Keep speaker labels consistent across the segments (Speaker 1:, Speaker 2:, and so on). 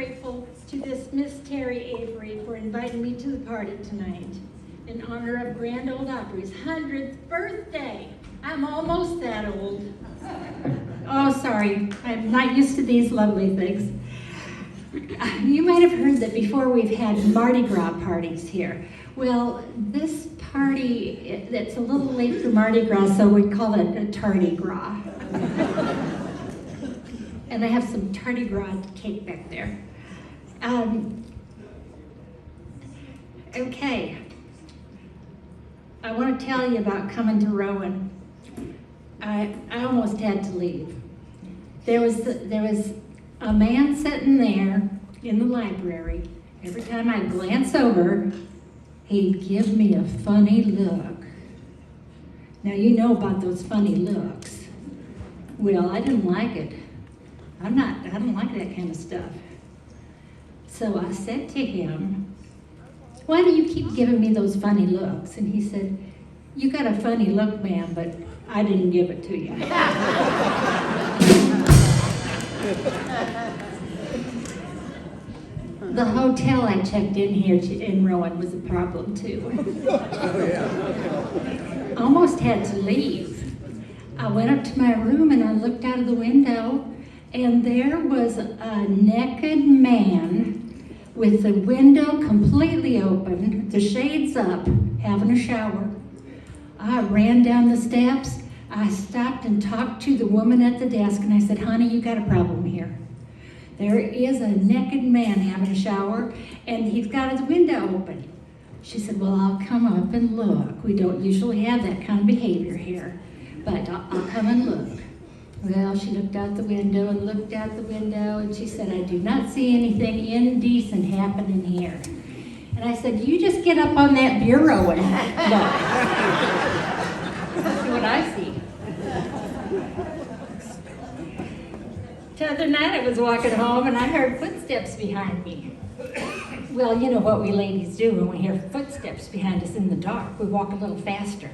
Speaker 1: grateful to this Miss Terry Avery for inviting me to the party tonight in honor of Grand Ole Opry's 100th birthday. I'm almost that old. Oh, sorry, I'm not used to these lovely things. You might have heard that before we've had Mardi Gras parties here. Well, this party, it's a little late for Mardi Gras, so we call it a tardy gras. And I have some tardy gras cake back there. Okay. I want to tell you about coming to Rowan. I almost had to leave. There was a man sitting there in the library. Every time I glance over, he'd give me a funny look. Now you know about those funny looks. Well, I didn't like it. I don't like that kind of stuff. So I said to him, "Why do you keep giving me those funny looks?" And he said, "You got a funny look, ma'am, but I didn't give it to you." The hotel I checked in here in Rowan was a problem too. Almost had to leave. I went up to my room and I looked out of the window, and there was a naked man with the window completely open, the shades up, having a shower. I ran down the steps. I stopped and talked to the woman at the desk, and I said, "Honey, you got a problem here. There is a naked man having a shower, and he's got his window open." She said, "Well, I'll come up and look. We don't usually have that kind of behavior here, but I'll come and look." Well, she looked out the window and looked out the window, and she said, "I do not see anything indecent happening here." And I said, "You just get up on that bureau and look." That's what I see. The other night I was walking home and I heard footsteps behind me. Well, you know what we ladies do when we hear footsteps behind us in the dark. We walk a little faster.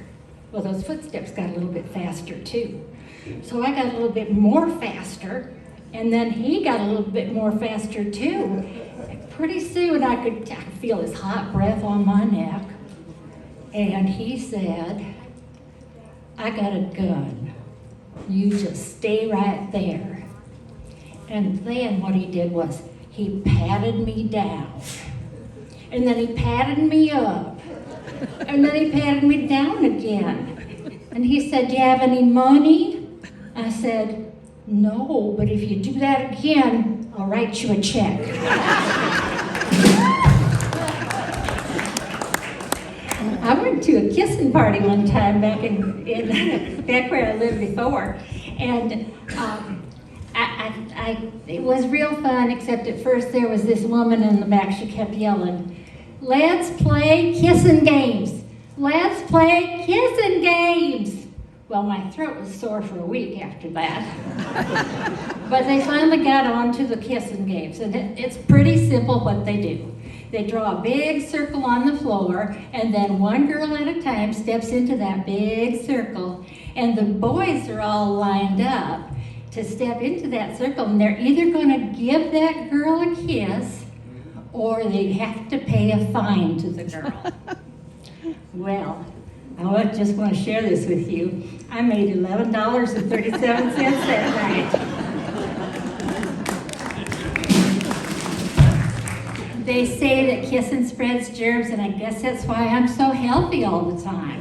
Speaker 1: Well, those footsteps got a little bit faster too. So I got a little bit more faster, and then he got a little bit more faster too. Pretty soon I could feel his hot breath on my neck. And he said, "I got a gun. You just stay right there." And then what he did was he patted me down. And then he patted me up. And then he patted me down again. And he said, "Do you have any money?" I said, "No, but if you do that again, I'll write you a check." I went to a kissing party one time back back where I lived before, and it was real fun, except at first there was this woman in the back. She kept yelling, "Let's play kissing games! Let's play kissing games!" Well, my throat was sore for a week after that. But they finally got on to the kissing games, and it's pretty simple what they do. They draw a big circle on the floor, and then one girl at a time steps into that big circle, and the boys are all lined up to step into that circle, and they're either going to give that girl a kiss or they have to pay a fine to the girl. Well, I just want to share this with you. I made $11.37 that night. They say that kissing spreads germs, and I guess that's why I'm so healthy all the time.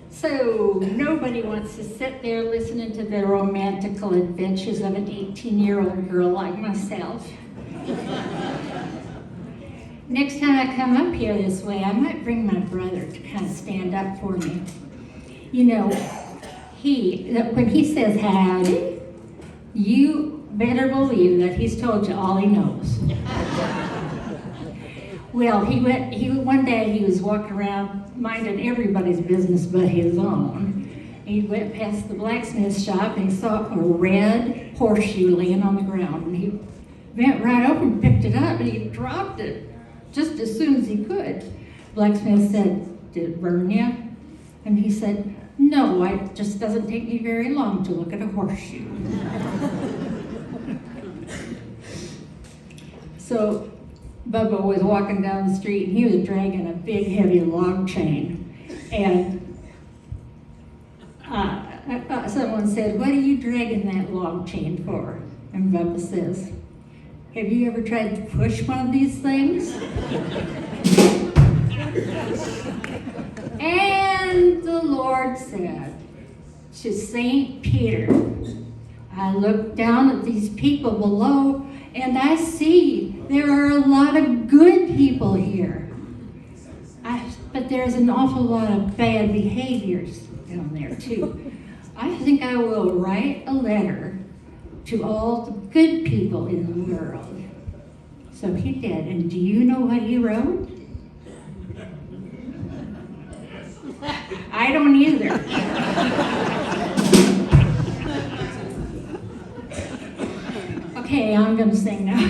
Speaker 1: So nobody wants to sit there listening to the romantical adventures of an 18-year-old girl like myself. Next time I come up here this way, I might bring my brother to kind of stand up for me. You know, when he says howdy, you better believe that he's told you all he knows. Well, one day he was walking around minding everybody's business but his own. He went past the blacksmith shop and he saw a red horseshoe laying on the ground, and he bent right over and picked it up, and he dropped it just as soon as he could. Blacksmith said, "Did it burn you?" And he said, "No, it just doesn't take me very long to look at a horseshoe." So Bubba was walking down the street and he was dragging a big heavy log chain. And someone said, "What are you dragging that log chain for?" And Bubba says, "Have you ever tried to push one of these things?" And the Lord said to St. Peter, "I look down at these people below and I see there are a lot of good people here. But there's an awful lot of bad behaviors down there too. I think I will write a letter to all the good people in the world." So he did. And do you know what he wrote? I don't either. Okay, I'm going to sing now.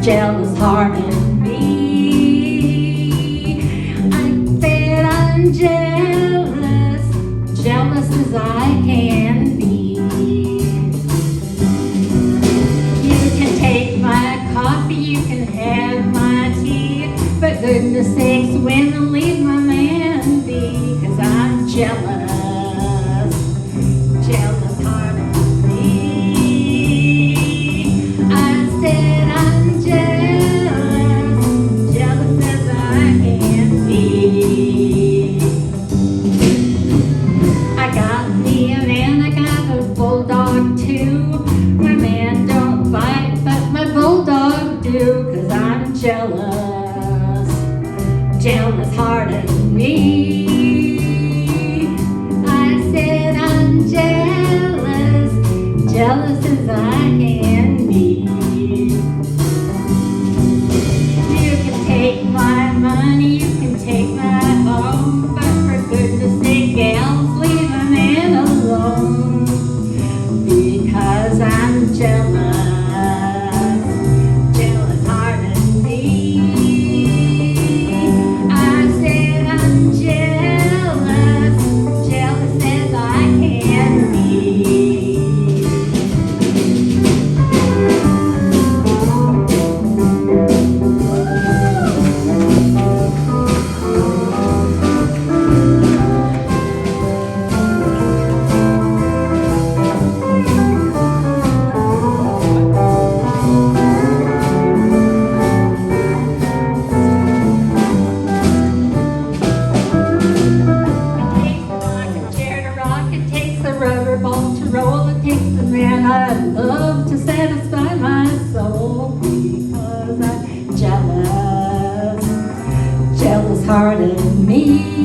Speaker 1: Jealous heart in me. I said I'm jealous, jealous as I can be. You can take my coffee, you can have my tea, but goodness sakes, when I leave my man be, 'cause I'm jealous, jealous heart in me. I said I'm jealous, jealous as I can be. I got me a man, I got a bulldog too. My man don't bite, but my bulldog do, 'cause I'm jealous, jealous heart in me. I said I'm jealous, jealous as I can be. You can take my money, you can take my home, but for goodness sake, gals, leave a man alone, because I'm jealous, jealous heart in me. I said I'm jealous, jealous as I can be. I love to satisfy my soul, because I'm jealous, jealous heart in me.